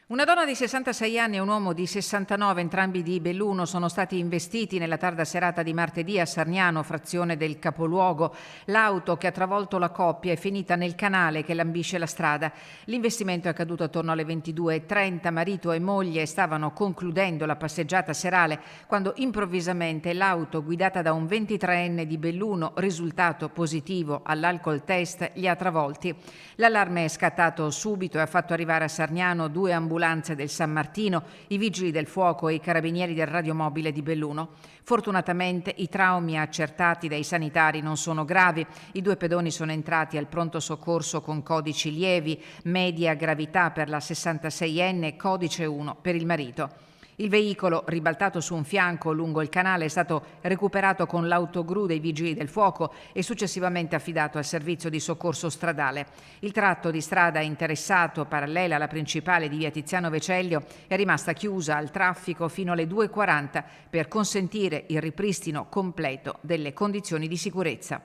Una donna di 66 anni e un uomo di 69, entrambi di Belluno, sono stati investiti nella tarda serata di martedì a Sarniano, frazione del capoluogo. L'auto che ha travolto la coppia è finita nel canale che lambisce la strada. L'investimento è accaduto attorno alle 22:30. Marito e moglie stavano concludendo la passeggiata serale quando improvvisamente l'auto guidata da un 23enne di Belluno, risultato positivo all'alcol test, li ha travolti. L'allarme è scattato subito e ha fatto arrivare a Sarniano 2 ambulanze del San Martino, i vigili del fuoco e i carabinieri del radiomobile di Belluno. Fortunatamente i traumi accertati dai sanitari non sono gravi. I 2 pedoni sono entrati al pronto soccorso con codici lievi, media gravità per la 66enne, codice 1 per il marito. Il veicolo, ribaltato su un fianco lungo il canale, è stato recuperato con l'autogru dei vigili del fuoco e successivamente affidato al servizio di soccorso stradale. Il tratto di strada interessato, parallela alla principale di via Tiziano Vecellio, è rimasta chiusa al traffico fino alle 2:40 per consentire il ripristino completo delle condizioni di sicurezza.